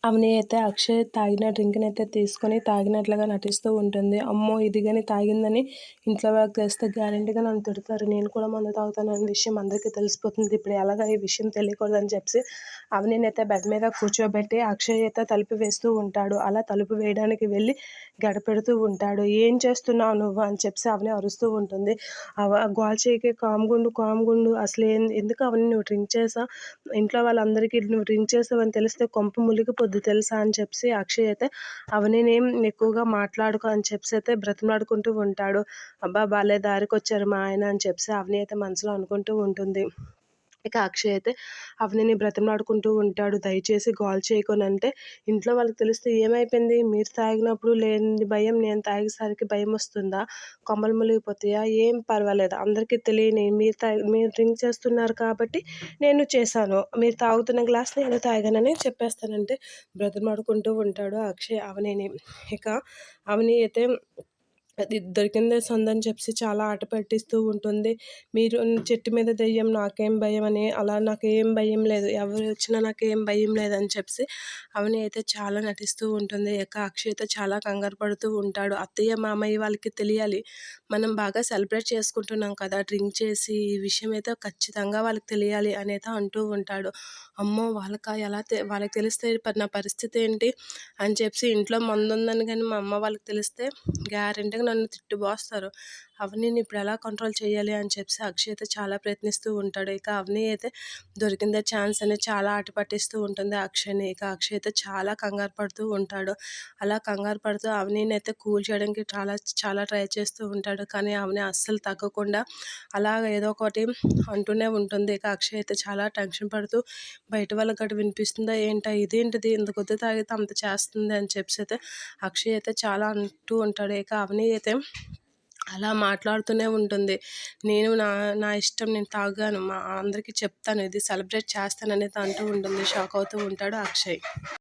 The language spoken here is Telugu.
అవని అయితే అక్షయ్ తాగిన డ్రింక్‌ని అయితే తీసుకొని తాగినట్లుగా నటిస్తూ ఉంటుంది. అమ్మో! ఇది గాని తాగిందని ఇంట్లో వాళ్ళకి తెలిస్తే గ్యారంటీగా నన్ను తిడతారు. నేను కూడా మందు తాగుతానన్న విషయం అందరికీ తెలిసిపోతుంది. ఇప్పుడు ఎలాగా ఈ విషయం తెలియకూడదని చెప్పేసి అవనినైతే బెడ్ మీద కూర్చోబెట్టి అక్షయ్ అయితే తలుపు వేస్తూ ఉంటాడు. అలా తలుపు వేయడానికి వెళ్ళి గడపెడుతూ ఉంటాడు. "ఏం చేస్తున్నావు నువ్వు?" అని చెప్పేసి అవని అరుస్తూ ఉంటుంది. "గోల చేయకే కామ్‌గుండు అసలు ఎందుకు అవని నువ్వు డ్రింక్ చేసావు? ఇంట్లో వాళ్ళందరికీ నువ్వు డ్రింక్ చేసావని తెలిస్తే కొంప మునిగిపోద్ది తెలుసా" అని చెప్పేసి అక్షయ్ అయితే అవనిని ఎక్కువగా మాట్లాడకు అని చెప్పేసి అయితే బ్రతిమలాడుకుంటూ ఉంటాడు. అబ్బా! భలే దారికొచ్చారు మా ఆయన అని చెప్పేసి అవని అయితే మనసులో అనుకుంటూ ఉంటుంది. ఇక అక్షయ్ అయితే అవనిని బ్రతిమలాడుకుంటూ ఉంటాడు. దయచేసి గోల చేయకునంటే, ఇంట్లో వాళ్ళకి తెలిస్తే ఏమైపోయింది? మీరు తాగినప్పుడు లేని భయం నేను తాగేసరికి భయమొస్తుందా? కొమ్మలు మునిగిపోతాయా? ఏం పర్వాలేదు. అందరికీ తెలియని మీరు డ్రింక్ చేస్తున్నారు కాబట్టి నేను చేశాను. మీరు తాగుతున్న గ్లాస్ నేను తాగానని చెప్పేస్తానంటే బ్రతిమలాడుకుంటూ ఉంటాడు అక్షయ్ అవనిని. ఇక అవని అయితే అది దొరికిందే సందని చెప్పేసి చాలా ఆట పట్టిస్తూ ఉంటుంది. మీరు చెట్టు మీద దెయ్యం నాకేం భయమని, అలా నాకేం భయం లేదు. ఎవరు వచ్చినా నాకేం భయం లేదని చెప్పేసి అవని అయితే చాలా నటిస్తూ ఉంటుంది. ఇక అక్షయ్ అయితే చాలా కంగారు పడుతూ ఉంటాడు. అత్తయ్య, మామయ్య వాళ్ళకి తెలియాలి. మనం బాగా సెలబ్రేట్ చేసుకుంటున్నాం కదా! డ్రింక్ చేసి ఈ విషయం అయితే ఖచ్చితంగా వాళ్ళకి తెలియాలి అనేది అంటూ ఉంటాడు. అమ్మో! వాళ్ళకి తెలిస్తే నా పరిస్థితి ఏంటి? అని చెప్పేసి ఇంట్లో మందుందని గాని మా అమ్మ వాళ్ళకి తెలిస్తే గ్యారంటీగా నన్ను తిట్టిపోస్తారు. అవనిని ఇప్పుడు ఎలా కంట్రోల్ చేయాలి అని చెప్పేసి అక్షయ్ అయితే చాలా ప్రయత్నిస్తూ ఉంటాడు. ఇక అవని అయితే దొరికిందే ఛాన్స్ అని చాలా ఆట పట్టిస్తూ ఉంటుంది అక్షయ్‌ని. ఇక అక్షయ్ అయితే చాలా కంగారు పడుతూ ఉంటాడు. అలా కంగారు పడుతూ అవనిని అయితే కూల్ చేయడానికి చాలా చాలా ట్రై చేస్తూ ఉంటాడు. కానీ అవని అస్సలు తగ్గకుండా అలాగ ఏదో ఒకటి అంటూనే ఉంటుంది. ఇక అక్షయ్ అయితే చాలా టెన్షన్ పడుతూ బయట వాళ్ళకి గట్రా వినిపిస్తుందా ఏంటా? ఇదేంటిది ఇంత కొద్ది తాగితే అంత చేస్తుంది అని చెప్పేసి అయితే అక్షయ్ అయితే చాలా అంటూ ఉంటాడు. ఇక అవని అయితే అలా మాట్లాడుతూనే ఉంటుంది. నేను నా నా ఇష్టం నేను తాగాను. అందరికీ చెప్తాను ఇది సెలబ్రేట్ చేస్తాననేది అంటూ ఉంటుంది. షాక్ అవుతూ ఉంటాడు అక్షయ్.